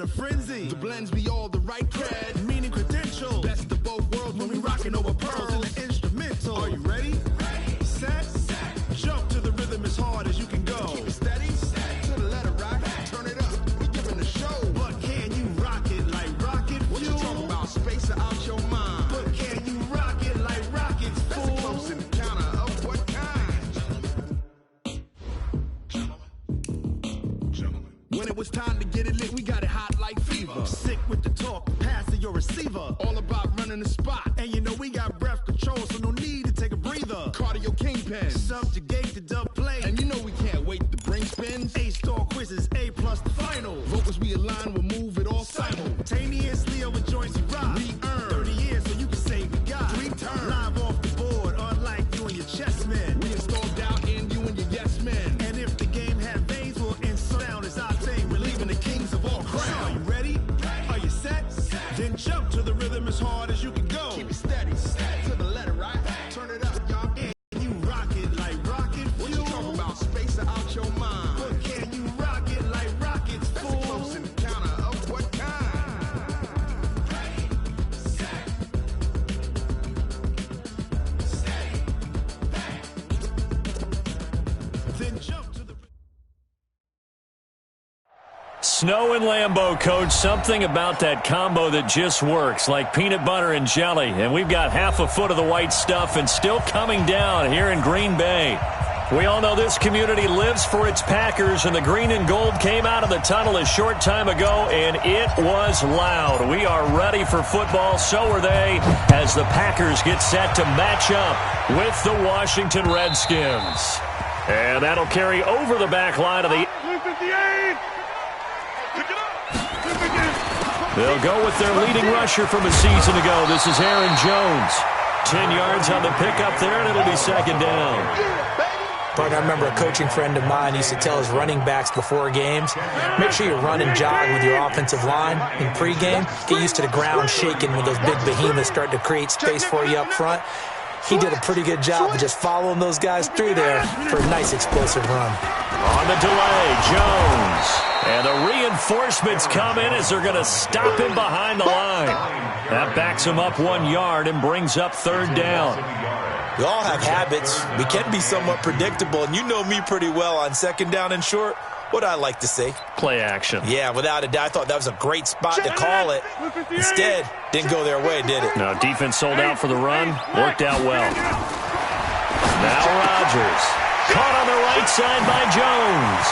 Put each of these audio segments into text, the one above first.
a frenzy. The blends be all the right cred, meaning credentials. Best of both worlds when we rockin' over pearls in the instrumental. Are you ready? Set. Jump to the rhythm as hard as you can go. Keep it steady. To the letter rock. Turn it up. We giving the show. But can you rock it like rocket fuel? What you talking about? Space out your mind. But can you rock it like rockets, fool? That's a close encounter of what kind? Gentlemen. When it was time to get it lit, we got it hot like fever. Sick with the talk, passing your receiver. All about running the spot. And you know we got breath control, so no need to take a breather. Cardio kingpin, subjugate the dub play. And you know we can't wait to bring spins. A-star quizzes, A+ the final. Vocals we align, we'll move it all simultaneously over joints we rock. We earn 30 years, so you can say we got 3 turns. Live off the board, unlike you and your chess men. We installed doubt in you and your yes men. And if the game had veins, we'll insert down as our thing. We're leaving the kings of all crowns. So are you ready? Are you set? Then jump to the rhythm as hard as you can go. Keep it steady. To the letter, right? Turn it up, y'all. And you rock it like rocket fuel. What you talking about? Space out your mind. But can you rock it like rockets, fool? That's a close encounter of what kind? Ready, set, steady, then jump to the... Snow and Lambeau, Coach. Something about that combo that just works, like peanut butter and jelly. And we've got half a foot of the white stuff and still coming down here in Green Bay. We all know this community lives for its Packers, and the green and gold came out of the tunnel a short time ago, and it was loud. We are ready for football. So are they, as the Packers get set to match up with the Washington Redskins. And that'll carry over the back line of the... They'll go with their leading rusher from a season ago. This is Aaron Jones. 10 yards on the pickup there, and it'll be second down. But I remember a coaching friend of mine used to tell his running backs before games, make sure you run and jog with your offensive line in pregame. Get used to the ground shaking when those big behemoths start to create space for you up front. He did a pretty good job of just following those guys through there for a nice explosive run. On the delay, Jones. And the reinforcements come in as they're going to stop him behind the line. That backs him up 1 yard and brings up third down. We all have habits. We can be somewhat predictable, and you know me pretty well on second down and short. What I like to say? Play action. Yeah, without a doubt. I thought that was a great spot to call it. Instead, didn't go their way, did it? No, defense sold out for the run. Worked out well. Now Rodgers. Caught on the right side by Jones.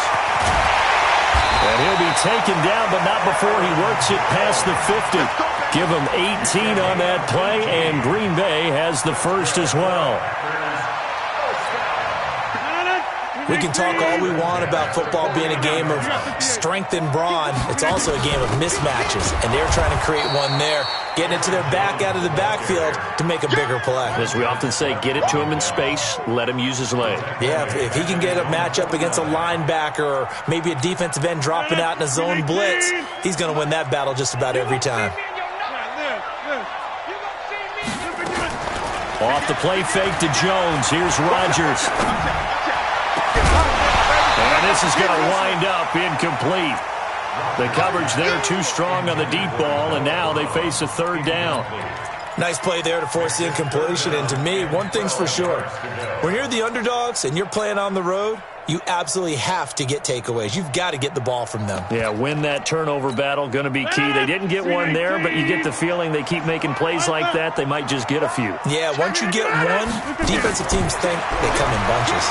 And he'll be taken down, but not before he works it past the 50. Give him 18 on that play, and Green Bay has the first as well. We can talk all we want about football being a game of strength and brawn. It's also a game of mismatches, and they're trying to create one there, getting it to their back out of the backfield to make a bigger play. As we often say, get it to him in space, let him use his leg. Yeah, if he can get a matchup against a linebacker or maybe a defensive end dropping out in a zone blitz, he's going to win that battle just about every time. Off the play fake to Jones. Here's Rodgers. And this is going to wind up incomplete. The coverage there too strong on the deep ball, and now they face a third down. Nice play there to force the incompletion, and to me, one thing's for sure. When you're the underdogs and you're playing on the road, you absolutely have to get takeaways. You've got to get the ball from them. Yeah, win that turnover battle, going to be key. They didn't get one there, but you get the feeling they keep making plays like that, they might just get a few. Yeah, once you get one, defensive teams think they come in bunches.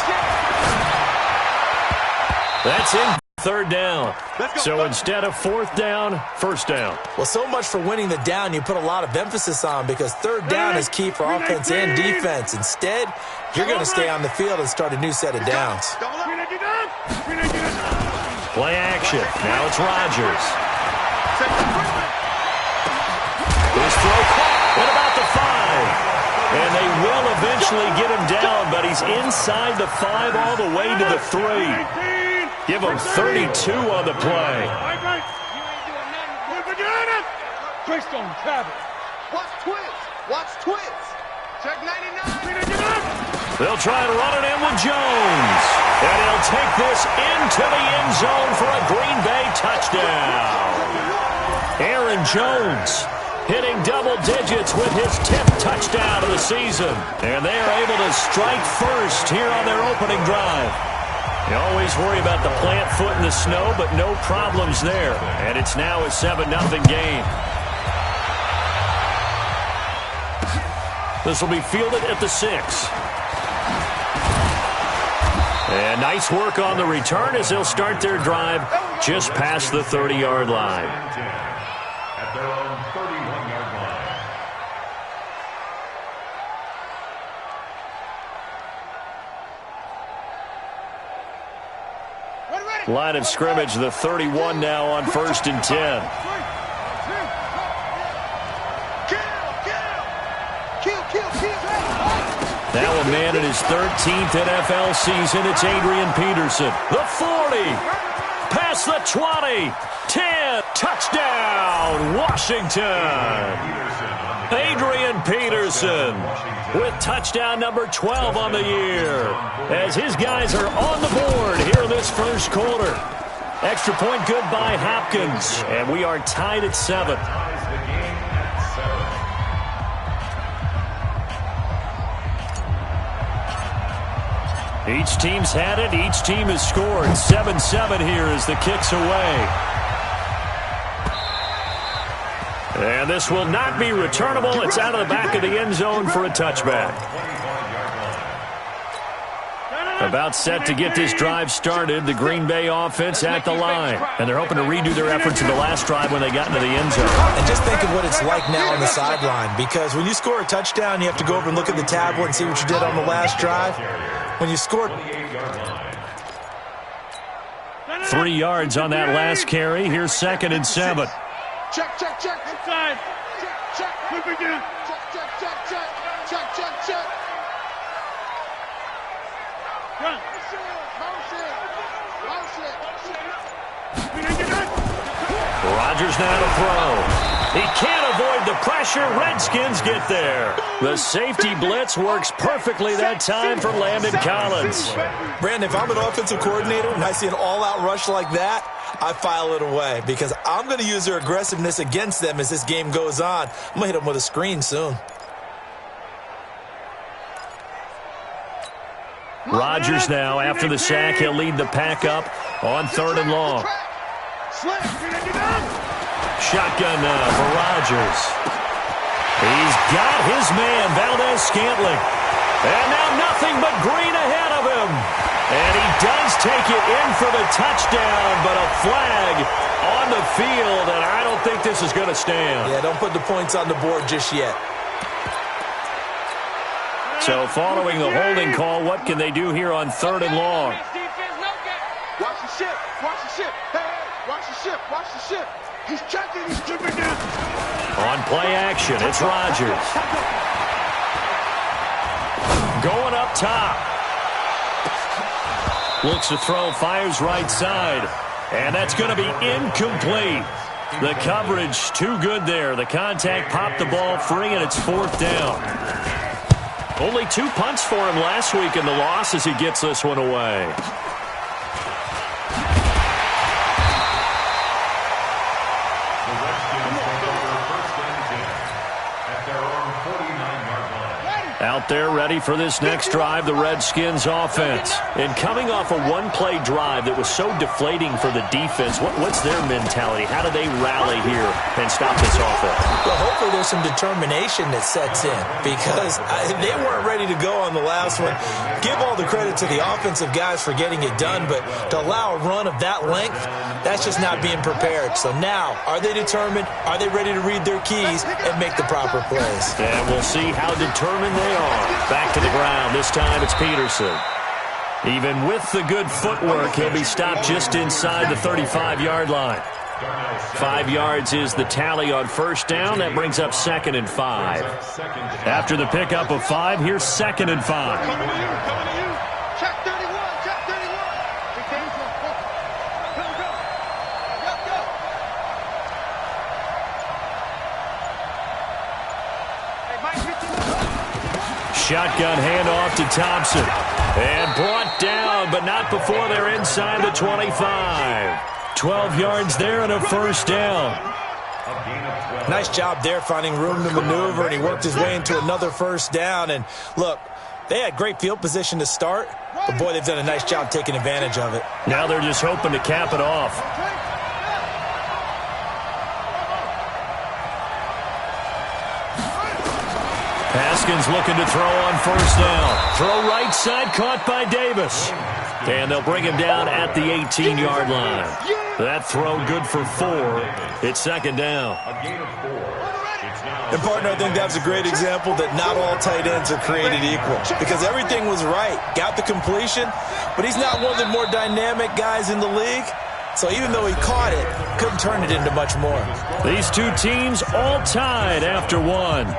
That's in third down. So instead of fourth down, first down. Well, so much for winning the down you put a lot of emphasis on, because third down is key for offense and defense. Instead, you're going to stay on the field and start a new set of downs. Play action. Now it's Rodgers. His throw caught at about the 5. And they will eventually get him down, but he's inside the 5 all the way to the 3. Give him 32 on the play. Watch twist. Check 99. They'll try and run it in with Jones. And he'll take this into the end zone for a Green Bay touchdown. Aaron Jones, hitting double digits with his 10th touchdown of the season. And they are able to strike first here on their opening drive. You always worry about the plant foot in the snow, but no problems there. And it's now a 7-0 game. This will be fielded at the 6. And nice work on the return as they'll start their drive just past the 30-yard line. At their own 31-yard line. Line of scrimmage, the 31 now on 1st and 10. Now a man in his 13th NFL season, it's Adrian Peterson. The 40, past the 20, 10, touchdown, Washington. Adrian Peterson with touchdown number 12 on the year as his guys are on the board here in this first quarter. Extra point good by Hopkins, and we are tied at 7. Each team's had it. Each team has scored. 7-7 here as the kick's away. And this will not be returnable. It's out of the back of the end zone for a touchback. About set to get this drive started, the Green Bay offense at the line. And they're hoping to redo their efforts in the last drive when they got into the end zone. And just think of what it's like now on the sideline, because when you score a touchdown, you have to go over and look at the tablet and see what you did on the last drive. When you scored 3 yards on that last carry. Here's 2nd and 7. Check. Inside. Check. Move again. Check. Run. Rodgers now to throw. He can't avoid the pressure. Redskins get there. The safety blitz works perfectly that time for Landon Collins. Brandon, if I'm an offensive coordinator and I see an all-out rush like that, I file it away because I'm going to use their aggressiveness against them as this game goes on. I'm going to hit them with a screen soon. Rodgers now, after the sack, he'll lead the pack up on 3rd and long. Shotgun now for Rodgers. He's got his man, Valdez-Scantling. And now nothing but green ahead of him. And he does take it in for the touchdown, but a flag on the field, and I don't think this is going to stand. Yeah, don't put the points on the board just yet. So following the holding call, what can they do here on 3rd and long? Watch the ship. Hey, watch the ship. He's checking, he's dribbling down. On play action, it's Rodgers. Going up top. Looks to throw, fires right side. And that's going to be incomplete. The coverage too good there. The contact popped the ball free, and it's 4th down. Only 2 punts for him last week in the loss as he gets this one away. Out there ready for this next drive, the Redskins offense. And coming off a one-play drive that was so deflating for the defense, what's their mentality? How do they rally here and stop this offense? Well, hopefully there's some determination that sets in because they weren't ready to go on the last one. Give all the credit to the offensive guys for getting it done, but to allow a run of that length, that's just not being prepared. So now, are they determined? Are they ready to read their keys and make the proper plays? And we'll see how determined they are. Back to the ground. This time it's Peterson. Even with the good footwork, he'll be stopped just inside the 35-yard line. 5 yards is the tally on 1st down. That brings up 2nd and 5. After the pickup of 5, here's 2nd and 5. Coming to you. Check 31. Shotgun handoff to Thompson. And brought down, but not before they're inside the 25. 12 yards there and a 1st down. A gain of 12. Nice job there finding room to maneuver, and he worked his way into another first down. And look, they had great field position to start, but boy, they've done a nice job taking advantage of it. Now they're just hoping to cap it off. Haskins looking to throw on first down. Throw right side, caught by Davis. And they'll bring him down at the 18-yard line. That throw good for 4. It's second down. A gain of 4. It's now And, partner, I think that's a great example that not all tight ends are created equal, because everything was right. Got the completion, but he's not one of the more dynamic guys in the league. So even though he caught it, couldn't turn it into much more. These two teams all tied after one.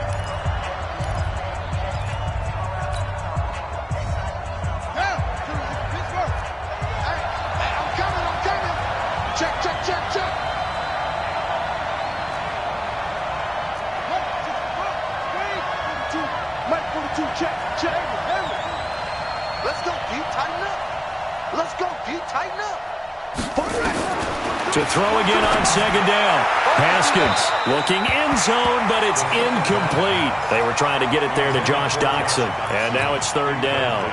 To throw again on second down. Haskins looking end zone, but it's incomplete. They were trying to get it there to Josh Doxson, and now it's third down.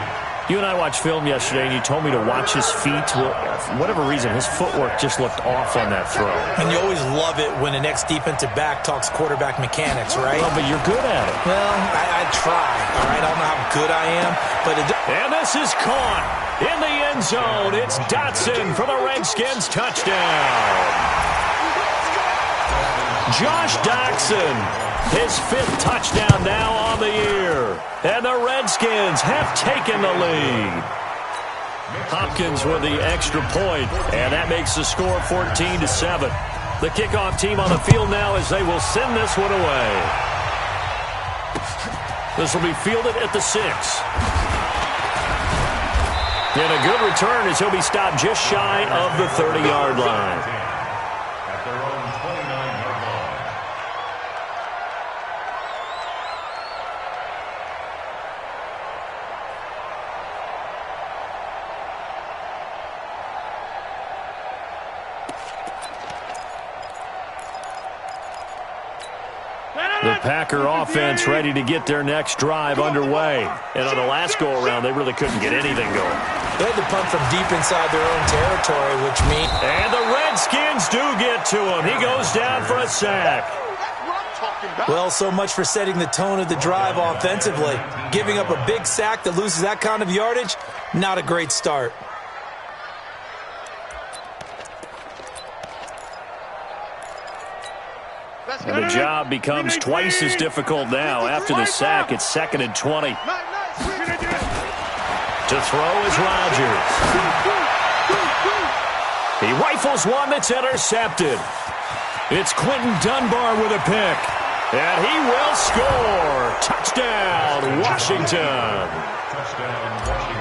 You and I watched film yesterday, and you told me to watch his feet. Well, for whatever reason, his footwork just looked off on that throw. And you always love it when an ex-defensive back talks quarterback mechanics, right? Well, but you're good at it. Well, I try, all right? I don't know how good I am, but And this is caught in the end zone. It's Dotson for the Redskins touchdown. Josh Doxson, his 5th touchdown now on the year. And the Redskins have taken the lead. Hopkins with the extra point, and that makes the score 14-7. The kickoff team on the field now as they will send this one away. This will be fielded at the 6. And a good return as he'll be stopped just shy of the 30-yard line. at their own 29-yard line. The Packer offense ready to get their next drive underway. And on the last go-around, they really couldn't get anything going. They had to punt from deep inside their own territory, which means... And the Redskins do get to him. He goes down for a sack. Well, so much for setting the tone of the drive offensively. Giving up a big sack that loses that kind of yardage, not a great start. And the job becomes twice as difficult now. After the sack, it's 2nd and 20. To throw is Rodgers. He rifles one that's intercepted. It's Quentin Dunbar with a pick. And he will score. Touchdown, Washington. Touchdown, Washington.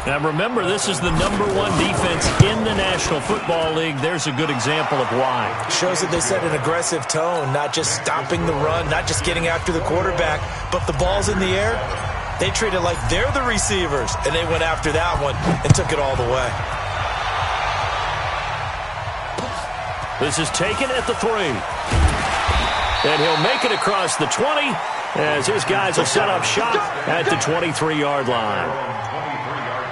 Now remember, this is the #1 defense in the National Football League. There's a good example of why. Shows that they set an aggressive tone, not just stopping the run, not just getting after the quarterback, but the ball's in the air. They treat it like they're the receivers, and they went after that one and took it all the way. This is taken at the 3. And he'll make it across the 20 as his guys will set up shop at the 23-yard line. 23-yard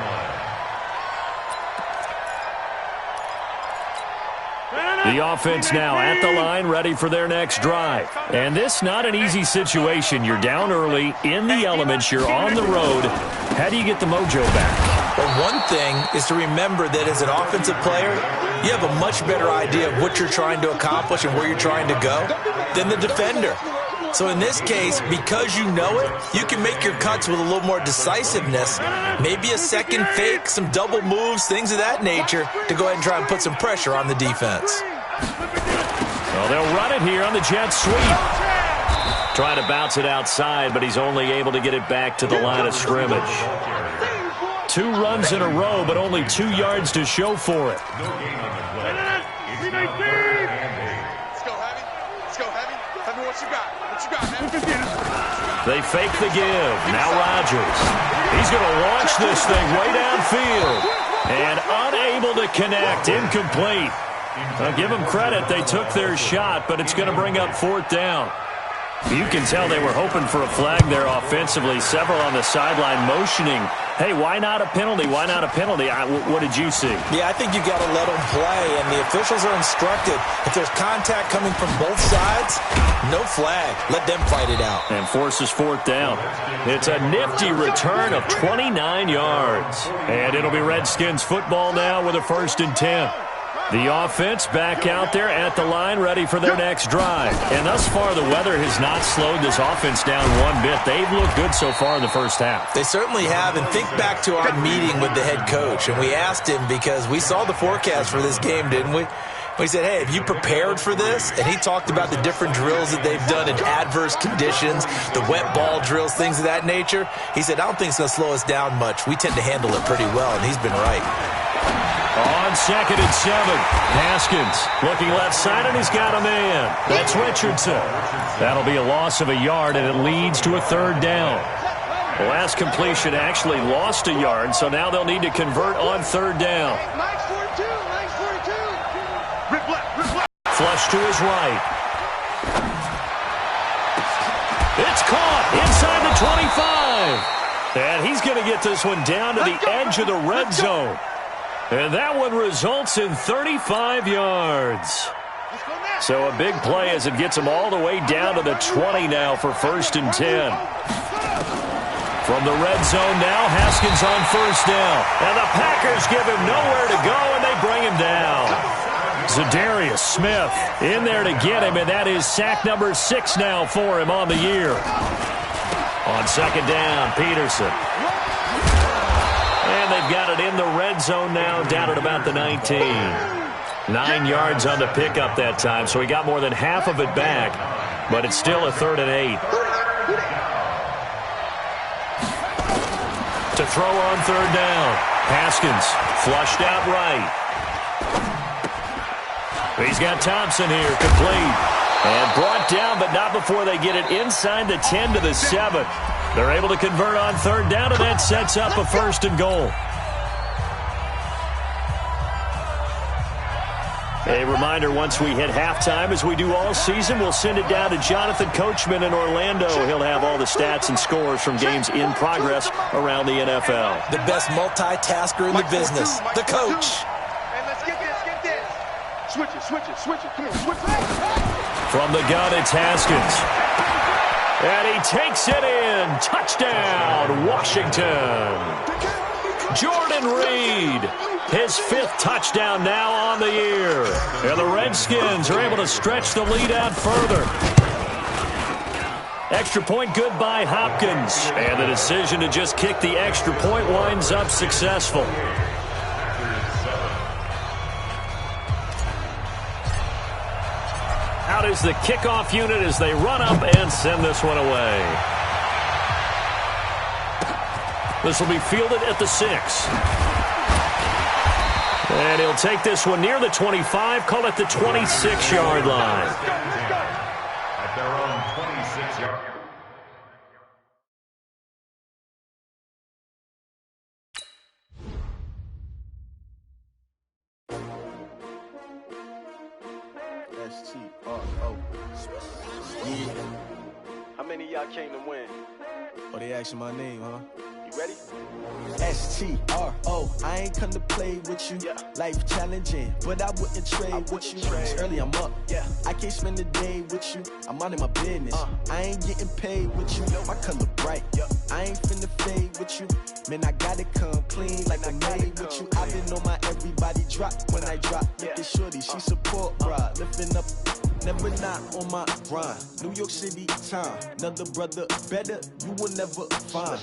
line. The offense now at the line, ready for their next drive. And this not an easy situation. You're down early, in the elements, you're on the road. How do you get the mojo back? Well, one thing is to remember that as an offensive player, you have a much better idea of what you're trying to accomplish and where you're trying to go than the defender. So in this case, because you know it, you can make your cuts with a little more decisiveness, maybe a second fake, some double moves, things of that nature, to go ahead and try and put some pressure on the defense. Well, they'll run it here on the jet sweep. Trying to bounce it outside, but he's only able to get it back to the line of scrimmage. 2 runs in a row, but only 2 yards to show for it. No gain on the play. It's now 3rd and 8. Let's go, Heavy. Let's go, Heavy. Tell me what you got. What you got, man? They fake the give. Now Rodgers. He's going to launch this thing way downfield. And unable to connect. Incomplete. I'll give them credit. They took their shot, but it's going to bring up 4th down. You can tell they were hoping for a flag there offensively. Several on the sideline motioning, hey, why not a penalty? Why not a penalty? What did you see? Yeah, I think you got to let them play, and the officials are instructed. If there's contact coming from both sides, no flag. Let them fight it out. And forces 4th down. It's a nifty return of 29 yards. And it'll be Redskins football now with a 1st and 10. The offense back out there at the line, ready for their next drive. And thus far, the weather has not slowed this offense down one bit. They've looked good so far in the first half. They certainly have. And think back to our meeting with the head coach. And we asked him, because we saw the forecast for this game, didn't we? We said, hey, have you prepared for this? And he talked about the different drills that they've done in adverse conditions, the wet ball drills, things of that nature. He said, I don't think it's going to slow us down much. We tend to handle it pretty well, and he's been right. On 2nd and 7, Haskins looking left side, and he's got a man. That's Richardson. That'll be a loss of a yard, and it leads to a 3rd down. The last completion actually lost a yard, so now they'll need to convert on 3rd down. Flush to his right. It's caught inside the 25. And he's going to get this one down to the edge of the red zone. And that one results in 35 yards. So a big play as it gets him all the way down to the 20 now for 1st and 10. From the red zone now, Haskins on 1st down. And the Packers give him nowhere to go, and they bring him down. Zadarius Smith in there to get him, and that is sack number 6 now for him on the year. On 2nd down, Peterson. And they've got it in the red zone now, down at about the 19. 9 yards on the pickup that time, so he got more than half of it back, but it's still a 3rd and 8. To throw on 3rd down, Haskins flushed out right. He's got Thompson here, complete. And brought down, but not before they get it inside the 10 to the 7. They're able to convert on 3rd down, and that sets up a 1st and goal. A reminder, once we hit halftime, as we do all season, we'll send it down to Jonathan Coachman in Orlando. He'll have all the stats and scores from games in progress around the NFL. The best multitasker in the business, the coach. Hey, let's get this. Switch it. Come on, switch it. From the gun, it's Haskins. And he takes it in. Touchdown, Washington. Jordan Reed, his 5th touchdown now on the year. And the Redskins are able to stretch the lead out further. Extra point good by Hopkins. And the decision to just kick the extra point winds up successful. Out is the kickoff unit as they run up and send this one away. This will be fielded at the 6. And he'll take this one near the 25, call it the 26-yard line. At their own 26-yard. STRO. Yeah. How many of y'all came to win? Oh, they asking my name, huh? You ready? STRO. I ain't come to play with you. Yeah. Life challenging, but I wouldn't trade with you. It's early, I'm up. Yeah. I can't spend the day with you. I'm minding my business. I ain't getting paid with you. My color bright. I ain't finna fade with you. Man, I gotta come clean like I'm made with you. I've been on my everybody drop when I drop. Look at shorty, she support, bruh. Lifting up. Never not on my grind. New York City time. Another brother better, you will never find.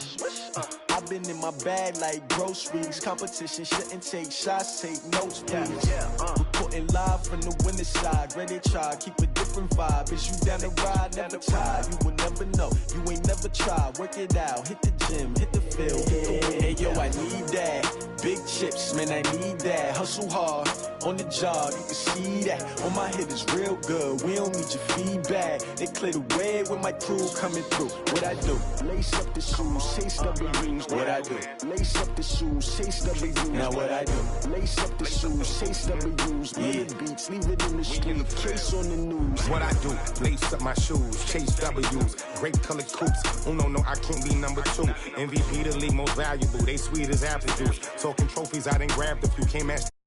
I've been in my bag like groceries. Competition shouldn't take shots, take notes, please. Reporting live from the winning side. Ready to try, keep a different vibe. Is you down the ride, never tired. You will never know, you ain't never tried. Work it out, hit the gym, hit the field, hit the win. Hey yo, I need that. Big chips, man, I need that. Hustle hard on the job, you can see that. On my head is real good, we don't need your feedback. They clear the way with my crew coming through. What I do? Lace up the shoes, chase W's. What I do? Lace up the shoes, chase W's. Now what I do? Lace up the shoes, chase W's. Yeah, beats, leave it in the street, case on the news. What I do? Lace up my shoes, chase W's. Great colored coops. Oh no, I can't be number 2. MVP the league most valuable. They sweet as apple juice. Talking trophies, I didn't grab the few. Can't match.